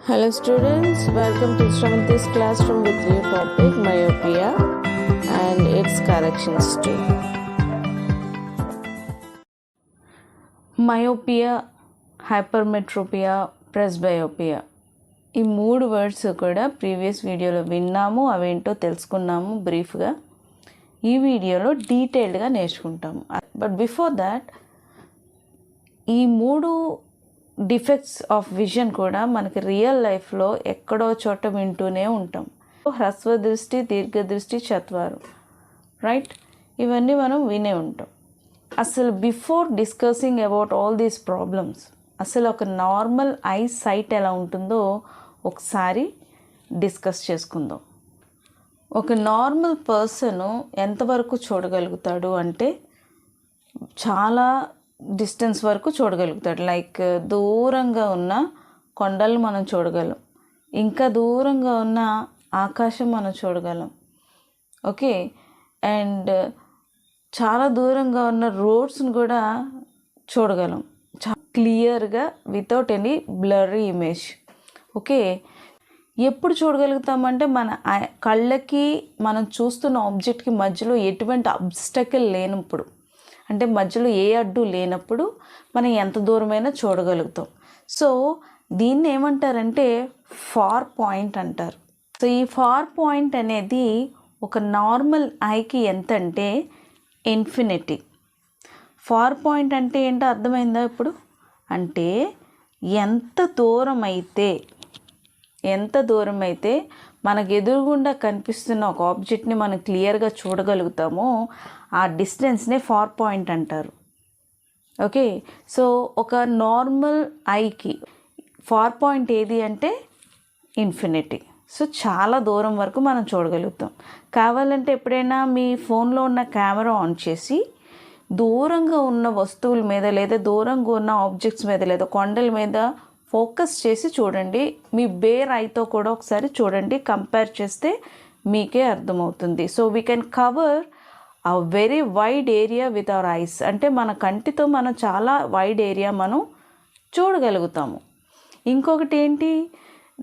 Hello students, welcome to Shravanti's classroom with new topic myopia and its corrections too. myopia, hypermetropia, presbyopia ఈ మూడు words కూడా previous వీడియోలో విన్నాము, అవేంటో తెలుసుకున్నాము బ్రీఫ్గా. ఈ వీడియోలో డీటెయిల్డ్గా నేర్చుకుంటాము. బట్ బిఫోర్ దాట్ ఈ మూడు డిఫెక్ట్స్ ఆఫ్ విజన్ కూడా మనకి రియల్ లైఫ్లో ఎక్కడో చోట వింటూనే ఉంటాం. హ్రస్వ దృష్టి, దీర్ఘదృష్టి, చత్వారు, రైట్, ఇవన్నీ మనం వినే ఉంటాం. అసలు before discussing about all these problems, అసలు ఒక నార్మల్ ఐ సైట్ ఎలా ఉంటుందో ఒకసారి డిస్కస్ చేసుకుందాం. ఒక నార్మల్ పర్సను ఎంతవరకు చూడగలుగుతాడు అంటే చాలా డిస్టెన్స్ వరకు చూడగలుగుతాడు. లైక్ దూరంగా ఉన్న కొండలు మనం చూడగలం, ఇంకా దూరంగా ఉన్న ఆకాశం మనం చూడగలం, ఓకే. అండ్ చాలా దూరంగా ఉన్న రోడ్స్ని కూడా చూడగలం చాలా క్లియర్గా, without any blurry image, okay. ఎప్పుడు చూడగలుగుతామంటే మన కళ్ళకి మనం చూస్తున్న ఆబ్జెక్ట్కి మధ్యలో ఎటువంటి అబ్స్టకిల్ లేనప్పుడు, అంటే మధ్యలో ఏ అడ్డు లేనప్పుడు మనం ఎంత దూరమైనా చూడగలుగుతాం. సో దీన్ని ఏమంటారంటే ఫార్ పాయింట్ అంటారు. సో ఈ ఫార్ పాయింట్ అనేది ఒక నార్మల్ ఐకి ఎంత అంటే ఇన్ఫినిటీ. ఫార్ పాయింట్ అంటే ఏంటో అర్థమైందా ఇప్పుడు? అంటే ఎంత దూరం అయితే మనకు ఎదురుగుండా కనిపిస్తున్న ఒక ఆబ్జెక్ట్ని మనం క్లియర్గా చూడగలుగుతామో ఆ డిస్టెన్స్నే ఫార్ పాయింట్ అంటారు, ఓకే. సో ఒక నార్మల్ ఐకి ఫార్ పాయింట్ ఏది అంటే ఇన్ఫినిటీ. సో చాలా దూరం వరకు మనం చూడగలుగుతాం. కావాలంటే ఎప్పుడైనా మీ ఫోన్లో ఉన్న కెమెరా ఆన్ చేసి దూరంగా ఉన్న వస్తువుల మీద, లేదా దూరంగా ఉన్న ఆబ్జెక్ట్స్ మీద, లేదా కొండల మీద ఫోకస్ చేసి చూడండి. మీ బేర్ ఐతో కూడా ఒకసారి చూడండి, కంపేర్ చేస్తే మీకే అర్థమవుతుంది. So we can cover a very wide area with our eyes. అంటే మన కంటితో మనం చాలా వైడ్ ఏరియా మనం చూడగలుగుతాము. ఇంకొకటి ఏంటి,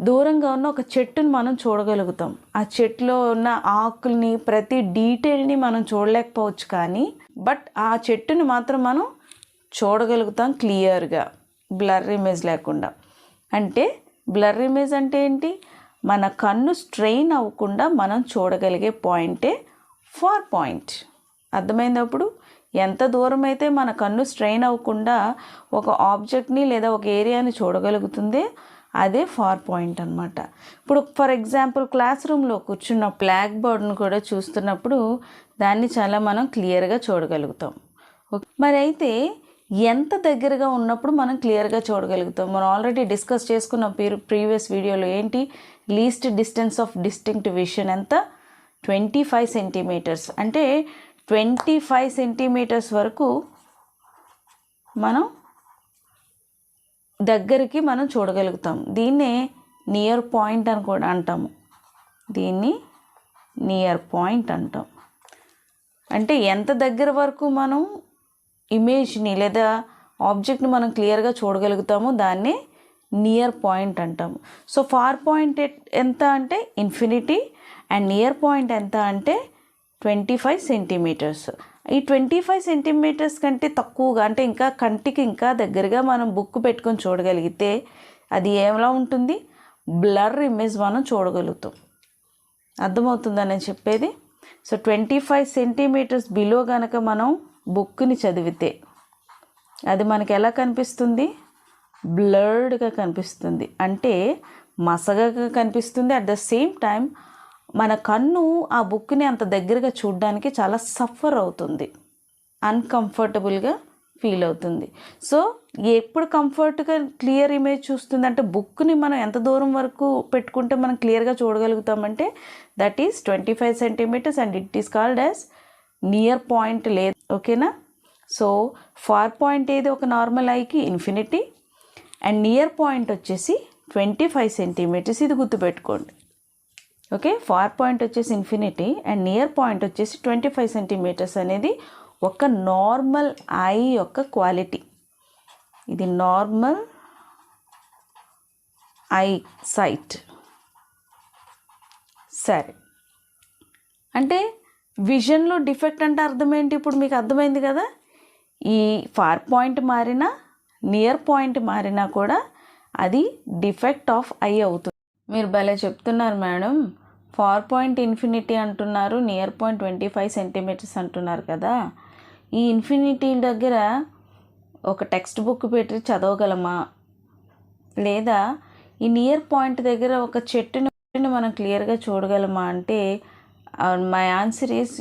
దూరంగా ఉన్న ఒక చెట్టుని మనం చూడగలుగుతాం. ఆ చెట్టులో ఉన్న ఆకుల్ని, ప్రతి డీటెయిల్ని మనం చూడలేకపోవచ్చు, కానీ బట్ ఆ చెట్టుని మాత్రం మనం చూడగలుగుతాం క్లియర్గా, బ్లర్ ఇమేజ్ లేకుండా. అంటే బ్లర్ ఇమేజ్ అంటే ఏంటి, మన కన్ను స్ట్రెయిన్ అవ్వకుండా మనం చూడగలిగే పాయింటే ఫార్ పాయింట్. అర్థమైనప్పుడు ఎంత దూరం అయితే మన కన్ను స్ట్రెయిన్ అవ్వకుండా ఒక ఆబ్జెక్ట్ని లేదా ఒక ఏరియాని చూడగలుగుతుంది, అదే ఫార్ పాయింట్ అనమాట. ఇప్పుడు ఫర్ ఎగ్జాంపుల్ క్లాస్ రూమ్లో కూర్చున్న బ్లాక్ బోర్డ్ని కూడా చూస్తున్నప్పుడు దాన్ని చాలా మనం క్లియర్గా చూడగలుగుతాం. మరి అయితే ఎంత దగ్గరగా ఉన్నప్పుడు మనం క్లియర్గా చూడగలుగుతాం? మనం ఆల్రెడీ డిస్కస్ చేసుకున్న ప్రీవియస్ వీడియోలో ఏంటి, least distance of distinct vision ఎంత, 25 సెంటీమీటర్స్. అంటే 25 సెంటీమీటర్స్ వరకు మనం దగ్గరికి మనం చూడగలుగుతాం. దీన్నే నియర్ పాయింట్ అని కూడా అంటాము. దీన్ని నియర్ పాయింట్ అంటాం. అంటే ఎంత దగ్గర వరకు మనం ఇమేజ్ని లేదా ఆబ్జెక్ట్ని మనం క్లియర్గా చూడగలుగుతామో దాన్నే నియర్ పాయింట్ అంటాము. సో ఫార్ పాయింట్ ఎంత అంటే ఇన్ఫినిటీ, అండ్ నియర్ పాయింట్ ఎంత అంటే 25 సెంటీమీటర్స్. ఈ 25 సెంటీమీటర్స్ కంటే తక్కువగా, అంటే ఇంకా కంటికి ఇంకా దగ్గరగా మనం బుక్ పెట్టుకొని చూడగలిగితే అది ఎలా ఉంటుంది, బ్లర్ ఇమేజ్ మనం చూడగలుగుతాం. అర్థమవుతుందా నేను చెప్పేది? సో 25 సెంటీమీటర్స్ బిలో కనుక మనం బుక్ని చదివితే అది మనకి ఎలా కనిపిస్తుంది, బ్లర్డ్గా కనిపిస్తుంది. అంటే మసగగా కనిపిస్తుంది. అట్ ద సేమ్ టైం మన కన్ను ఆ బుక్ని అంత దగ్గరగా చూడడానికి చాలా సఫర్ అవుతుంది, అన్కంఫర్టబుల్గా ఫీల్ అవుతుంది. సో ఎప్పుడు కంఫర్ట్గా క్లియర్ ఇమేజ్ చూస్తుంది అంటే బుక్ని మనం ఎంత దూరం వరకు పెట్టుకుంటే మనం క్లియర్గా చూడగలుగుతామంటే that is 25 centimetres, and it is called as near point. లేదు, ఓకేనా? సో ఫార్ పాయింట్ ఏది ఒక నార్మల్ ఐకి ఇన్ఫినిటీ, అండ్ నియర్ పాయింట్ వచ్చేసి 25 సెంటీమీటర్స్. ఇది గుర్తుపెట్టుకోండి, ఓకే. ఫార్ పాయింట్ వచ్చేసి ఇన్ఫినిటీ అండ్ నియర్ పాయింట్ వచ్చేసి 25 సెంటీమీటర్స్ అనేది ఒక నార్మల్ ఐ యొక్క క్వాలిటీ. ఇది నార్మల్ ఐ సైట్. సరే, అంటే విజన్లో డిఫెక్ట్ అంటే అర్థం ఏంటి? ఇప్పుడు మీకు అర్థమైంది కదా. ఈ ఫార్ పాయింట్ మారినా నియర్ పాయింట్ మారినా కూడా అది డిఫెక్ట్ ఆఫ్ ఐ అవుతుంది. మీరు భలే చెప్తున్నారు మేడం. ఫార్ పాయింట్ ఇన్ఫినిటీ అంటున్నారు, నియర్ పాయింట్ 25 సెంటీమీటర్స్ అంటున్నారు కదా. ఈ ఇన్ఫినిటీ దగ్గర ఒక టెక్స్ట్ బుక్ పెట్టి చదవగలమా, లేదా ఈ నియర్ పాయింట్ దగ్గర ఒక చెట్టుని మనం క్లియర్గా చూడగలమా అంటే my answer is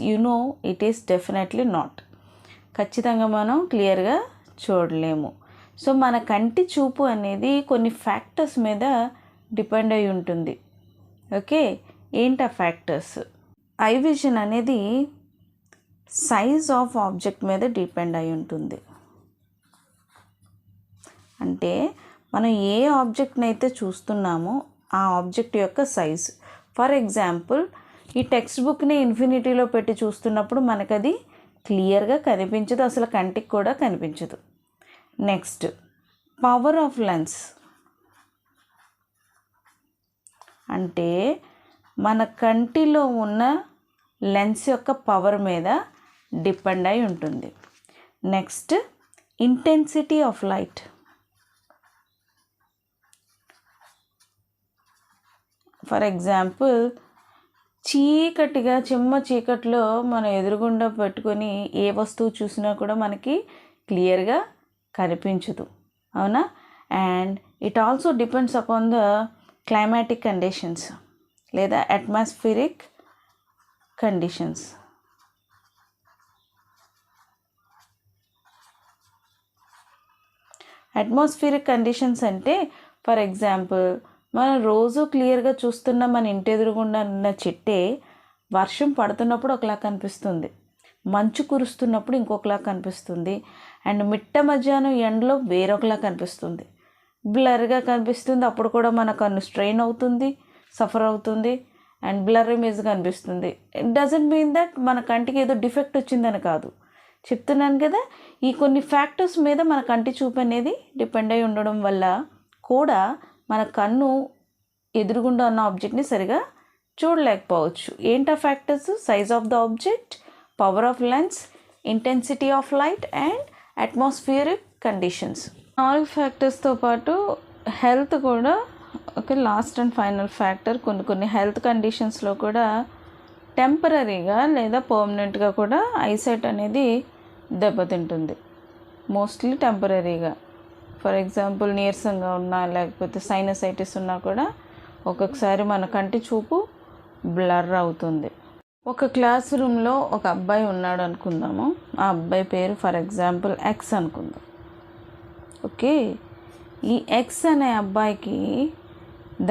it is definitely not. ఖచ్చితంగా మనం క్లియర్గా చూడలేము. సో మన కంటి చూపు అనేది కొన్ని ఫ్యాక్టర్స్ మీద డిపెండ్ అయి ఉంటుంది. ఓకే, ఏంటి ఆ ఫ్యాక్టర్స్? ఐ విజన్ అనేది సైజ్ ఆఫ్ ఆబ్జెక్ట్ మీద డిపెండ్ అయి ఉంటుంది. అంటే మనం ఏ ఆబ్జెక్ట్ని అయితే చూస్తున్నామో ఆ ఆబ్జెక్ట్ యొక్క సైజ్. ఫర్ ఎగ్జాంపుల్, ఈ టెక్స్ట్ బుక్ని ఇన్ఫినిటీలో పెట్టి చూస్తున్నప్పుడు మనకు అది క్లియర్గా కనిపించదు, అసలు కంటికి కూడా కనిపించదు. Next, power of lens. అంటే మన కంటిలో ఉన్న లెన్స్ యొక్క పవర్ మీద డిపెండ్ అయి ఉంటుంది. Next, intensity of light. For example, చీకటిగా చిమ్మ చీకట్లో మనం ఎదురుగుండా పెట్టుకొని ఏ వస్తువు చూసినా కూడా మనకి క్లియర్గా కనిపించదు, అవునా? And it also depends upon the climatic conditions లేదా అట్మాస్ఫిరిక్ కండిషన్స్. అట్మాస్ఫిరిక్ కండిషన్స్ అంటే ఫర్ ఎగ్జాంపుల్, మనం రోజు క్లియర్గా చూస్తున్న మన ఇంటి ఎదురుగుండా ఉన్న చెట్టే వర్షం పడుతున్నప్పుడు ఒకలా కనిపిస్తుంది, మంచు కురుస్తున్నప్పుడు ఇంకొకలా కనిపిస్తుంది, అండ్ మిట్ట మధ్యాహ్నం ఎండలో వేరొకలా కనిపిస్తుంది, బ్లర్గా కనిపిస్తుంది. అప్పుడు కూడా మన కన్ను స్ట్రెయిన్ అవుతుంది, సఫర్ అవుతుంది, అండ్ బ్లర్ ఇమేజ్ కనిపిస్తుంది. ఇట్ డజంట్ మీన్ దట్ మన కంటికి ఏదో డిఫెక్ట్ వచ్చిందని కాదు, చెప్తున్నాను కదా. ఈ కొన్ని ఫ్యాక్టర్స్ మీద మన కంటి చూపు అనేది డిపెండ్ అయి ఉండడం వల్ల కూడా మన కన్ను ఎదురుగుండా ఉన్న ఆబ్జెక్ట్ని సరిగా చూడలేకపోవచ్చు. ఏంటా factors? Size of the object, power of lens, intensity of light and atmospheric conditions. 4 ఫ్యాక్టర్స్తో పాటు హెల్త్ కూడా ఒక లాస్ట్ అండ్ ఫైనల్ ఫ్యాక్టర్. కొన్ని హెల్త్ కండిషన్స్లో కూడా టెంపరీగా లేదా పర్మనెంట్గా కూడా ఐసైట్ అనేది దెబ్బతింటుంది, మోస్ట్లీ టెంపరీగా. ఫర్ ఎగ్జాంపుల్, నీరసంగా ఉన్నా లేకపోతే సైనసైటిస్ ఉన్నా కూడా ఒక్కొక్కసారి మన కంటి చూపు బ్లర్ అవుతుంది. ఒక క్లాస్ రూమ్లో ఒక అబ్బాయి ఉన్నాడు అనుకుందాము. ఆ అబ్బాయి పేరు ఫర్ ఎగ్జాంపుల్ ఎక్స్ అనుకుందాం. ఓకే, ఈ ఎక్స్ అనే అబ్బాయికి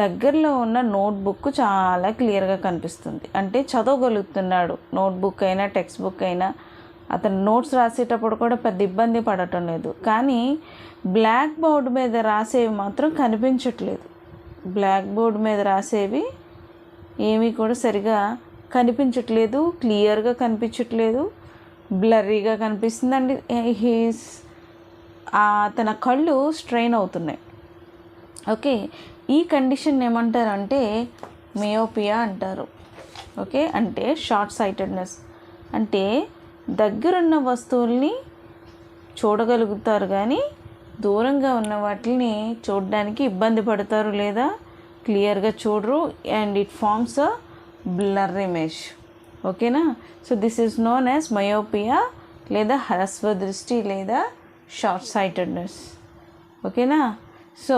దగ్గరలో ఉన్న నోట్బుక్ చాలా క్లియర్గా కనిపిస్తుంది, అంటే చదవగలుగుతున్నాడు. నోట్బుక్ అయినా టెక్స్ట్ బుక్ అయినా అతను నోట్స్ రాసేటప్పుడు కూడా పెద్ద ఇబ్బంది పడటం లేదు. కానీ బ్లాక్ బోర్డ్ మీద రాసేవి మాత్రం కనిపించట్లేదు. బ్లాక్ బోర్డ్ మీద రాసేవి ఏమీ కూడా సరిగా కనిపించట్లేదు, క్లియర్గా కనిపించట్లేదు, బ్లర్రీగా కనిపిస్తుంది. అండ్ తన కళ్ళు స్ట్రెయిన్ అవుతున్నాయి. ఓకే, ఈ కండిషన్ ఏమంటారంటే మియోపియా అంటారు. ఓకే, అంటే షార్ట్ సైటెడ్నెస్. అంటే దగ్గరున్న వస్తువుల్ని చూడగలుగుతారు కానీ దూరంగా ఉన్న వాటిని చూడడానికి ఇబ్బంది పడతారు లేదా క్లియర్గా చూడరు. And it forms a blur image. ఓకేనా? So this is known as myopia లేదా హ్రస్వ దృష్టి లేదా షార్ట్ సైటెడ్నెస్. ఓకేనా? సో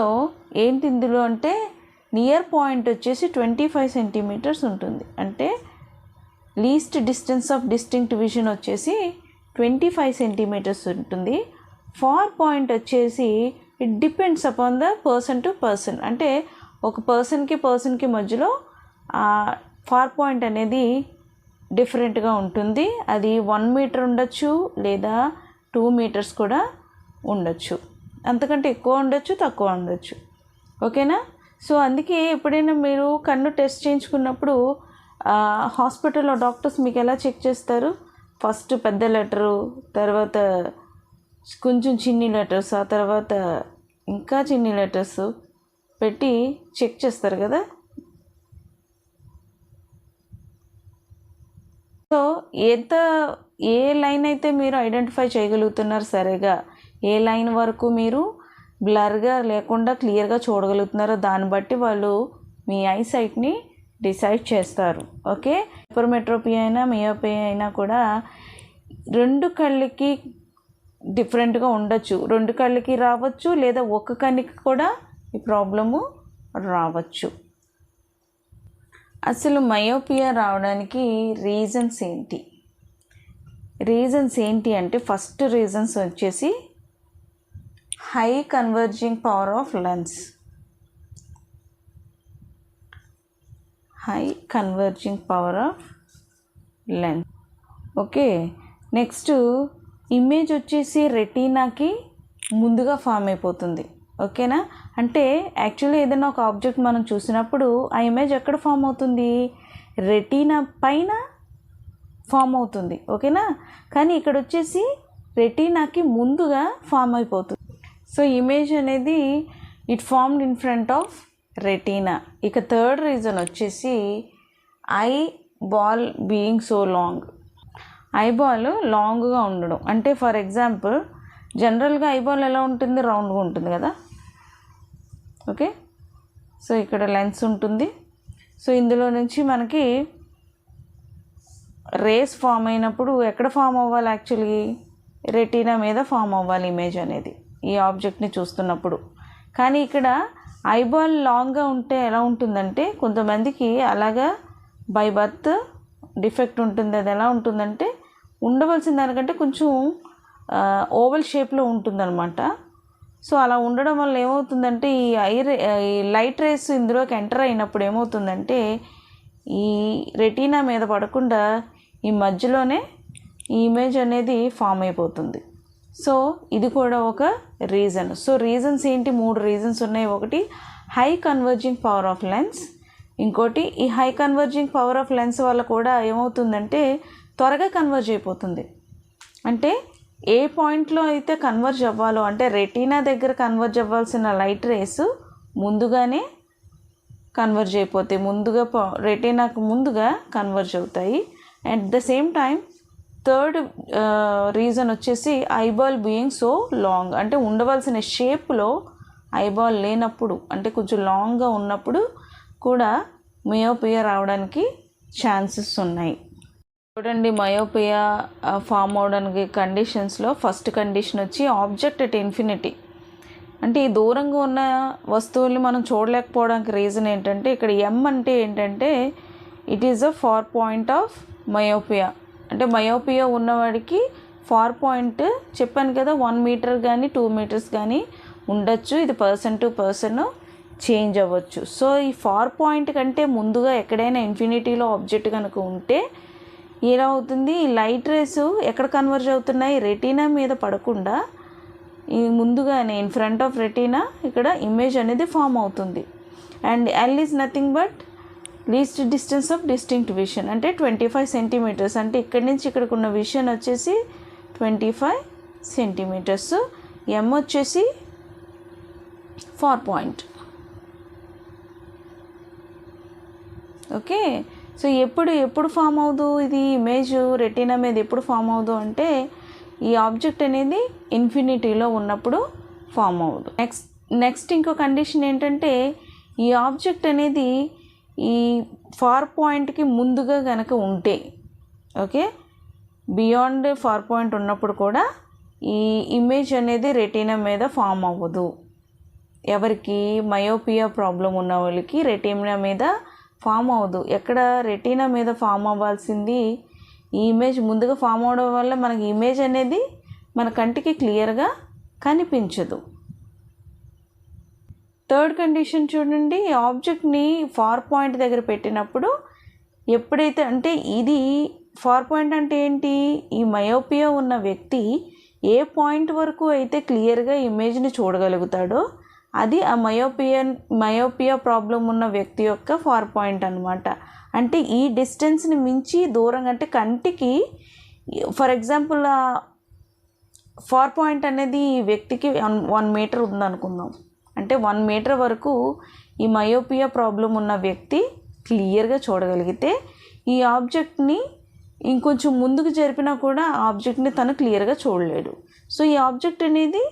ఏంటి ఇందులో అంటే నియర్ పాయింట్ వచ్చేసి 25 సెంటీమీటర్స్ ఉంటుంది. అంటే least distance of distinct vision వచ్చేసి 25 సెంటీమీటర్స్ ఉంటుంది. ఫార్ పాయింట్ వచ్చేసి it depends upon the person to person. అంటే ఒక పర్సన్కి మధ్యలో ఫార్ పాయింట్ అనేది డిఫరెంట్గా ఉంటుంది. అది 1 మీటర్ ఉండొచ్చు లేదా 2 మీటర్స్ కూడా ఉండొచ్చు, అంతకంటే ఎక్కువ ఉండొచ్చు, తక్కువ ఉండొచ్చు. ఓకేనా? సో అందుకే ఎప్పుడైనా మీరు కన్ను టెస్ట్ చేయించుకున్నప్పుడు హాస్పిటల్లో డాక్టర్స్ మీకు ఎలా చెక్ చేస్తారు? ఫస్ట్ పెద్ద లెటరు, తర్వాత కొంచెం చిన్ని లెటర్స్, ఆ తర్వాత ఇంకా చిన్ని లెటర్స్, పెట్టి చెక్ చేస్తారు కదా. సో ఏ లైన్ అయితే మీరు ఐడెంటిఫై చేయగలుగుతున్నారు సరిగా, ఏ లైన్ వరకు మీరు బ్లర్గా లేకుండా క్లియర్గా చూడగలుగుతున్నారో దాన్ని బట్టి వాళ్ళు మీ ఐసైట్ని డిసైడ్ చేస్తారు. ఓకే, హైపర్మెట్రోపియా అయినా మియోపియా అయినా కూడా రెండు కళ్ళకి డిఫరెంట్గా ఉండొచ్చు. రెండు కళ్ళకి రావచ్చు, లేదా ఒక కన్నుకి కూడా ఈ ప్రాబ్లము రావచ్చు. అసలు మయోపియా రావడానికి రీజన్స్ ఏంటి అంటే ఫస్ట్ రీజన్స్ వచ్చేసి high converging power of lens. Okay, next image వచ్చేసి రెటీనాకి ముందుగా ఫామ్ అయిపోతుంది. ఓకేనా, అంటే యాక్చువల్లీ ఏదైనా ఒక ఆబ్జెక్ట్ మనం చూసినప్పుడు ఆ ఇమేజ్ ఎక్కడ ఫామ్ అవుతుంది, రెటీనా పైన ఫామ్ అవుతుంది. ఓకేనా, కానీ ఇక్కడ వచ్చేసి రెటీనాకి ముందుగా ఫామ్ అయిపోతుంది. సో ఇమేజ్ అనేది it formed in front of retina. ఇక థర్డ్ రీజన్ వచ్చేసి eyeball being so long. Eyeball లాంగ్గా ఉండడం అంటే ఫర్ ఎగ్జాంపుల్ జనరల్గా ఐబాల్ ఎలా ఉంటుంది, రౌండ్గా ఉంటుంది కదా. ఓకే, సో ఇక్కడ లెన్స్ ఉంటుంది. సో ఇందులో నుంచి మనకి రేస్ ఫామ్ అయినప్పుడు ఎక్కడ ఫామ్ అవ్వాలి, యాక్చువల్లీ రెటీనా మీద ఫామ్ అవ్వాలి ఇమేజ్ అనేది ఈ ఆబ్జెక్ట్ని చూస్తున్నప్పుడు. కానీ ఇక్కడ ఐబాల్ లాంగ్గా ఉంటే ఎలా ఉంటుందంటే కొంతమందికి అలాగా బై బర్త్ డిఫెక్ట్ ఉంటుంది. అది ఎలా ఉంటుందంటే ఉండవలసిన దానికంటే కొంచెం ఓవల్ షేప్లో ఉంటుందన్నమాట. సో అలా ఉండడం వల్ల ఏమవుతుందంటే ఈ లైట్ రేస్ ఇందులోకి ఎంటర్ అయినప్పుడు ఏమవుతుందంటే ఈ రెటీనా మీద పడకుండా ఈ మధ్యలోనే ఈ ఇమేజ్ అనేది ఫామ్ అయిపోతుంది. సో ఇది కూడా ఒక రీజన్. సో రీజన్స్ ఏంటి, 3 రీజన్స్ ఉన్నాయి. ఒకటి high converging power of lens, ఇంకోటి ఈ high converging power of lens వల్ల కూడా ఏమవుతుందంటే త్వరగా కన్వర్జ్ అయిపోతుంది. అంటే ఏ పాయింట్లో అయితే కన్వర్జ్ అవ్వాలో అంటే రెటీనా దగ్గర కన్వర్జ్ అవ్వాల్సిన లైట్ రేస్ ముందుగానే కన్వర్జ్ అయిపోతాయి, రెటీనాకు ముందుగా కన్వర్జ్ అవుతాయి. At the same time third reason వచ్చేసి ఐబాల్ బీయింగ్ సో లాంగ్, అంటే ఉండవలసిన షేప్లో ఐబాల్ లేనప్పుడు అంటే కొంచెం లాంగ్గా ఉన్నప్పుడు కూడా మయోపియా రావడానికి ఛాన్సెస్ ఉన్నాయి. చూడండి, మయోపియా ఫామ్ అవడానికి కండిషన్స్లో ఫస్ట్ కండిషన్ వచ్చి ఆబ్జెక్ట్ ఎట్ ఇన్ఫినిటీ. అంటే ఈ దూరంగా ఉన్న వస్తువుల్ని మనం చూడలేకపోవడానికి రీజన్ ఏంటంటే ఇక్కడ ఎం అంటే ఏంటంటే it is a far point of myopia. అంటే మయోపియా ఉన్నవాడికి ఫార్ పాయింట్ చెప్పాను కదా 1 మీటర్ కానీ 2 మీటర్స్ కానీ ఉండొచ్చు. ఇది పర్సన్ టు పర్సన్ చేంజ్ అవ్వచ్చు. సో ఈ ఫార్ పాయింట్ కంటే ముందుగా ఎక్కడైనా ఇన్ఫినిటీలో ఆబ్జెక్ట్ కనుక ఉంటే ఎలా అవుతుంది, ఈ లైట్ రేస్ ఎక్కడ కన్వర్జ్ అవుతున్నాయి, రెటీనా మీద పడకుండా ఈ ముందుగానే ఇన్ ఫ్రంట్ ఆఫ్ రెటీనా ఇక్కడ ఇమేజ్ అనేది ఫామ్ అవుతుంది. And L is nothing but least distance of distinct vision, అంటే 25 సెంటీమీటర్స్. అంటే ఇక్కడి నుంచి ఇక్కడికి ఉన్న విషన్ వచ్చేసి 25 సెంటీమీటర్స్. ఎం వచ్చేసి ఫార్ పాయింట్. ఓకే, సో ఎప్పుడు ఫామ్ అవుదు ఇది ఇమేజ్ రెటీనా మీద ఎప్పుడు ఫామ్ అవుదు అంటే ఈ ఆబ్జెక్ట్ అనేది ఇన్ఫినిటీలో ఉన్నప్పుడు ఫామ్ అవ్వదు. నెక్స్ట్ ఇంకో కండిషన్ ఏంటంటే ఈ ఆబ్జెక్ట్ అనేది ఈ ఫార్ పాయింట్కి ముందుగా కనుక ఉంటే, ఓకే, బియాండ్ ఫార్ పాయింట్ ఉన్నప్పుడు కూడా ఈ ఇమేజ్ అనేది రెటీనా మీద ఫామ్ అవ్వదు. ఎవరికి, మయోపియా ప్రాబ్లం ఉన్న వాళ్ళకి రెటీనా మీద ఫామ్ అవ్వదు. ఎక్కడ రెటీనా మీద ఫామ్ అవ్వాల్సింది ఈ ఇమేజ్ ముందుగా ఫామ్ అవడం వల్ల మనకి ఇమేజ్ అనేది మన కంటికి క్లియర్గా కనిపించదు. థర్డ్ కండిషన్ చూడండి, ఆబ్జెక్ట్ని ఫార్ పాయింట్ దగ్గర పెట్టినప్పుడు ఎప్పుడైతే అంటే ఇది ఫార్ పాయింట్ అంటే ఏంటి, ఈ మయోపియా ఉన్న వ్యక్తి ఏ పాయింట్ వరకు అయితే క్లియర్గా ఇమేజ్ని చూడగలుగుతాడో అది ఆ మయోపియా ప్రాబ్లం ఉన్న వ్యక్తి యొక్క ఫార్ పాయింట్ అనమాట. అంటే ఈ డిస్టెన్స్ని మించి దూరం అంటే కంటికి ఫర్ ఎగ్జాంపుల్ ఫార్ పాయింట్ అనేది ఈ వ్యక్తికి 1 మీటర్ ఉందనుకుందాం. అంటే 1 మీటర్ వరకు ఈ మయోపియా ప్రాబ్లం ఉన్న వ్యక్తి క్లియర్గా చూడగలిగితే ఈ ఆబ్జెక్ట్ని ఇంకొంచెం ముందుకు జరిపినా కూడా ఆ ఆబ్జెక్ట్ని తను క్లియర్గా చూడలేడు. సో ఈ ఆబ్జెక్ట్ అనేది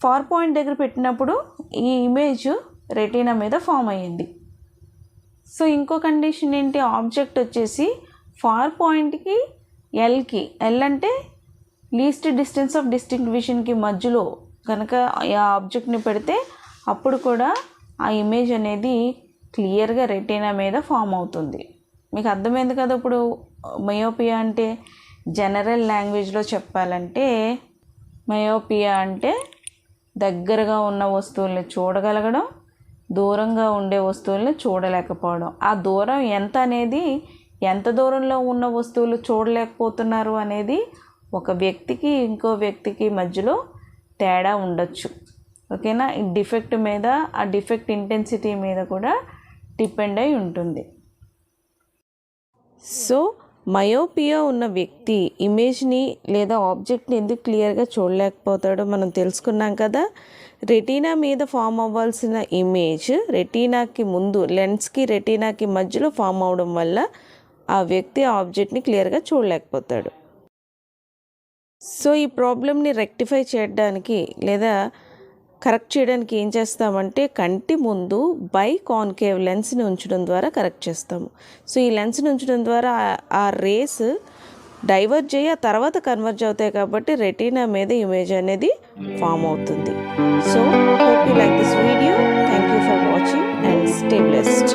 ఫార్ పాయింట్ దగ్గర పెట్టినప్పుడు ఈ ఇమేజ్ రెటీనా మీద ఫామ్ అయ్యింది. సో ఇంకో కండిషన్ ఏంటి, ఆబ్జెక్ట్ వచ్చేసి ఫార్ పాయింట్కి ఎల్కి, ఎల్ అంటే లీస్ట్ డిస్టెన్స్ ఆఫ్ డిస్టింక్ట్ విజన్కి మధ్యలో కనుక ఆ ఆబ్జెక్ట్ని పెడితే అప్పుడు కూడా ఆ ఇమేజ్ అనేది క్లియర్గా రెటీనా మీద ఫామ్ అవుతుంది. మీకు అర్థమైంది కదా. ఇప్పుడు మయోపియా అంటే జనరల్ లాంగ్వేజ్లో చెప్పాలంటే మయోపియా అంటే దగ్గరగా ఉన్న వస్తువుల్ని చూడగలగడం, దూరంగా ఉండే వస్తువుల్ని చూడలేకపోవడం. ఆ దూరం ఎంత అనేది, ఎంత దూరంలో ఉన్న వస్తువులు చూడలేకపోతున్నారు అనేది ఒక వ్యక్తికి ఇంకో వ్యక్తికి మధ్యలో తేడా ఉండొచ్చు. ఓకేనా. ఈ డిఫెక్ట్ మీద, ఆ డిఫెక్ట్ ఇంటెన్సిటీ మీద కూడా డిపెండ్ అయి ఉంటుంది. సో మయోపియా ఉన్న వ్యక్తి ఇమేజ్ని లేదా ఆబ్జెక్ట్ని ఎందుకు క్లియర్గా చూడలేకపోతాడో మనం తెలుసుకున్నాం కదా. రెటీనా మీద ఫామ్ అవ్వాల్సిన ఇమేజ్ రెటీనాకి ముందు, లెన్స్కి రెటీనాకి మధ్యలో ఫామ్ అవడం వల్ల ఆ వ్యక్తి ఆబ్జెక్ట్ని క్లియర్గా చూడలేకపోతాడు. సో ఈ ప్రాబ్లమ్ని రెక్టిఫై చేయడానికి లేదా కరెక్ట్ చేయడానికి ఏం చేస్తామంటే కంటి ముందు కాన్కేవ్ లెన్స్ని ఉంచడం ద్వారా కరెక్ట్ చేస్తాము. సో ఈ లెన్స్ని ఉంచడం ద్వారా ఆ రేస్ డైవర్జ్ అయ్యి ఆ తర్వాత కన్వర్జ్ అవుతాయి కాబట్టి రెటీనా మీద ఇమేజ్ అనేది ఫామ్ అవుతుంది. So hope you like this video. Thank you for watching and stay blessed.